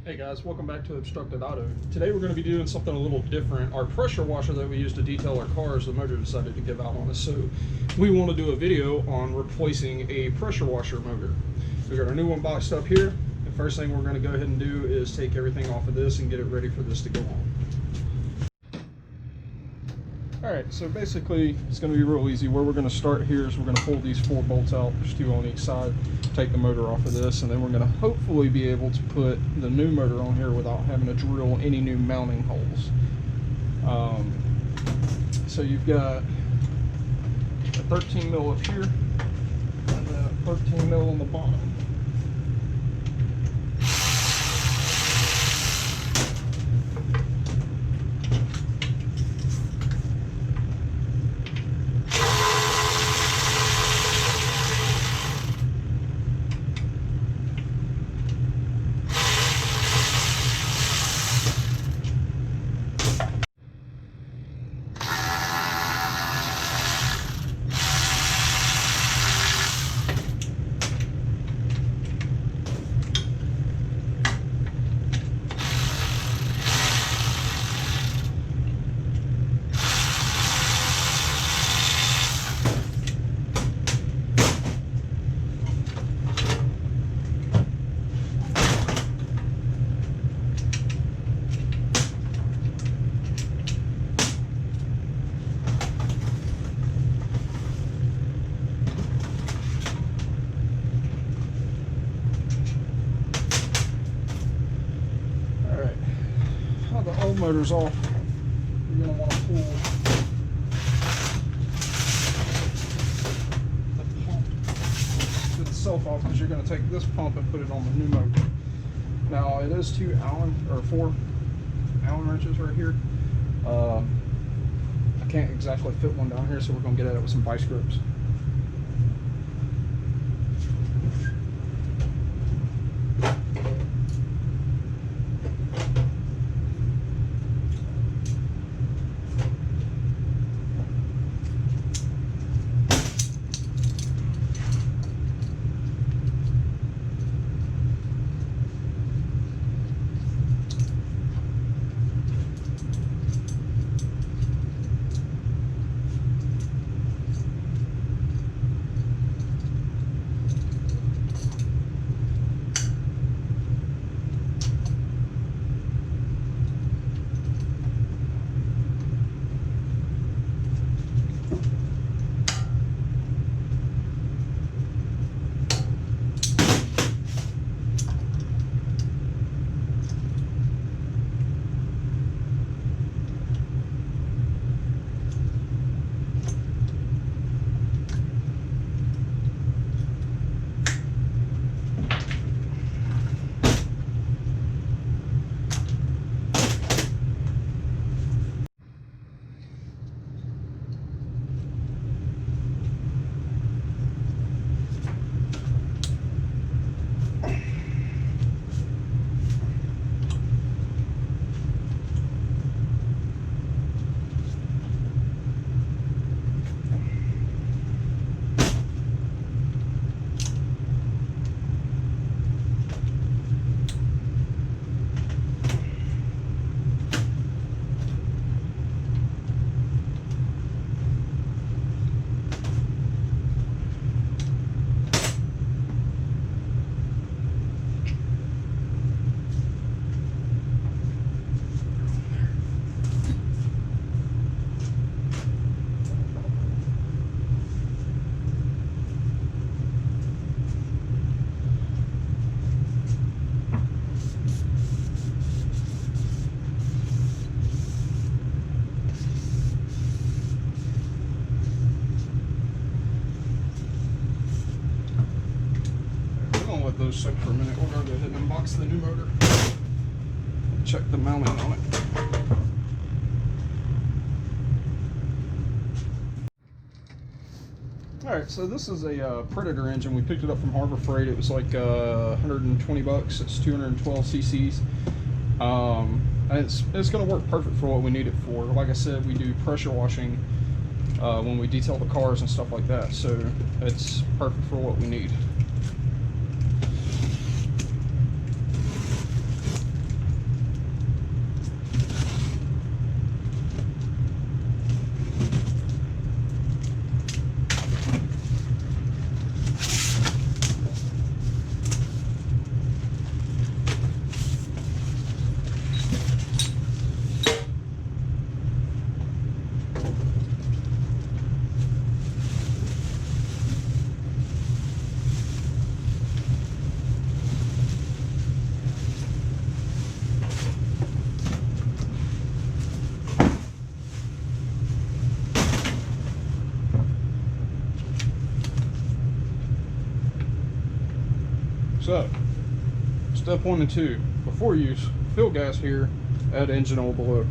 Hey guys, welcome back to Obstructed Auto. Today we're going to be doing something a little different. Our pressure washer that we use to detail our cars, the motor decided to give out on us, so we want to do a video on replacing a pressure washer motor. We got our new one boxed up here. The first thing we're going to go ahead and do is take everything off of this and get it ready for this to go on. Alright, so basically it's going to be real easy. Where we're going to start here is we're going to pull these 4 bolts out. There's 2 on each side. Take the motor off of this, and then we're going to hopefully be able to put the new motor on here without having to drill any new mounting holes. So you've got a 13 mil up here and then a 13 mil on the bottom. The old motor's off, you're going to want to pull the pump itself off, because you're going to take this pump and put it on the new motor. Now it is 4 Allen wrenches right here. I can't exactly fit one down here, so we're going to get at it with some vice grips. Those soak for a minute. We're going to go ahead and unbox the new motor and check the mounting on it. Alright, so this is a Predator engine. We picked it up from Harbor Freight. It was like 120 bucks. It's 212 cc's. It's going to work perfect for what we need it for. Like I said, we do pressure washing when we detail the cars and stuff like that, so it's perfect for what we need. So, step 1 and 2. Before use, fill gas here, add engine oil below.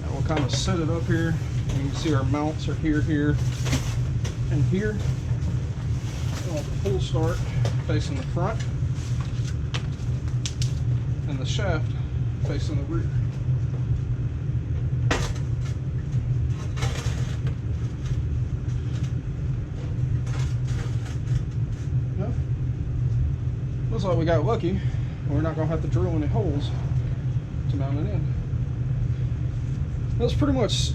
Now we'll kind of set it up here. You can see our mounts are here, here, and here. We'll full start facing the front, and the shaft facing the rear. Well, looks like we got lucky. We're not going to have to drill any holes to mount it in. That's pretty much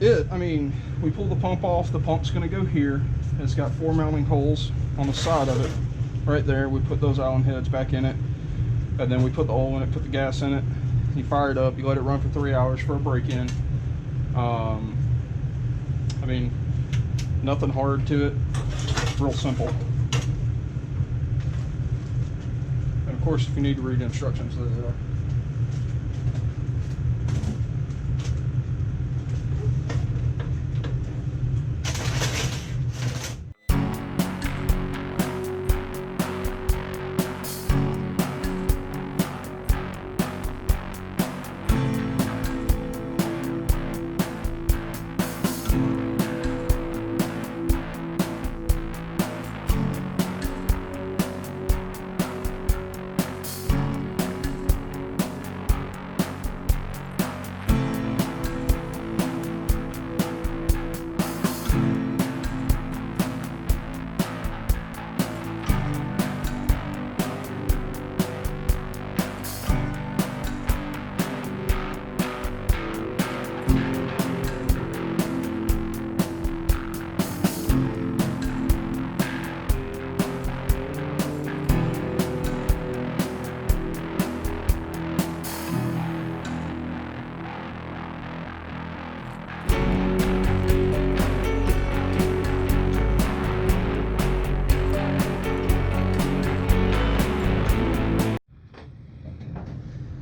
it. I mean, we pull the pump off. The pump's going to go here. It's got 4 mounting holes on the side of it. Right there, we put those Allen heads back in it, and then we put the oil in it, put the gas in it. You fire it up, you let it run for 3 hours for a break-in. I mean, nothing hard to it, real simple. And of course, if you need to read instructions, there they are.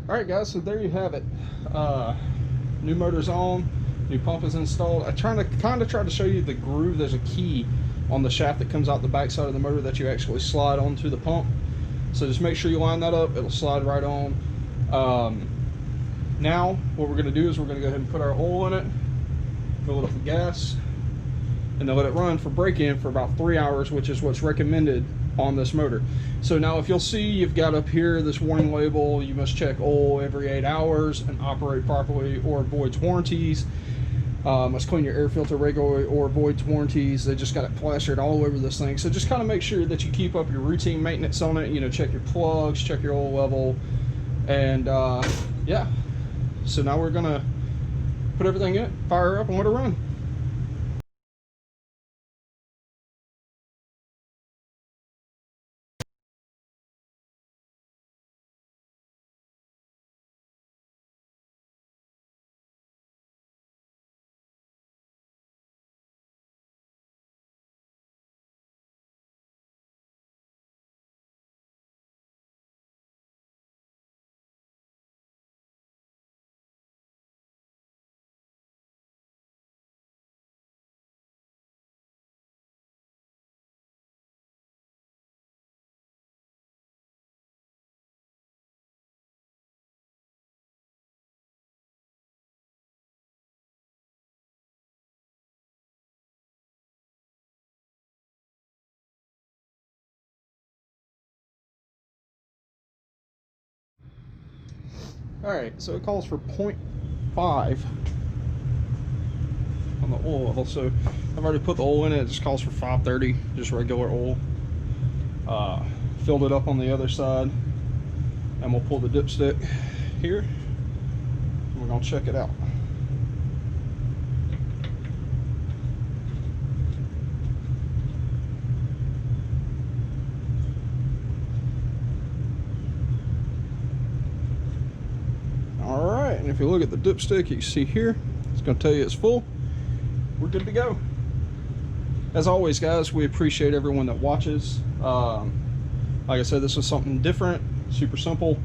Alright guys, so there you have it. New motor's on, new pump is installed. I kind of tried to show you the groove. There's a key on the shaft that comes out the back side of the motor that you actually slide onto the pump. So just make sure you line that up, it'll slide right on. Now what we're going to do is we're going to go ahead and put our oil in it, fill it up with gas, and then let it run for break-in for about 3 hours, which is what's recommended on this motor. So now if you'll see, you've got up here this warning label, you must check oil every 8 hours and operate properly or avoids warranties. Must clean your air filter regularly or avoids warranties. They just got it plastered all over this thing. So just kind of make sure that you keep up your routine maintenance on it. You know, check your plugs, check your oil level, and yeah. So now we're gonna put everything in, fire up, and let it run. Alright, so it calls for 0.5 on the oil level. So I've already put the oil in it. It just calls for 530, just regular oil. Filled it up on the other side, and we'll pull the dipstick here, and we're going to check it out. Alright, and if you look at the dipstick, you can see here, it's going to tell you it's full. We're good to go. As always, guys, we appreciate everyone that watches. Like I said, this was something different, super simple.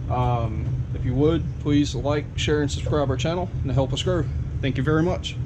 If you would, please like, share, and subscribe our channel and help us grow. Thank you very much.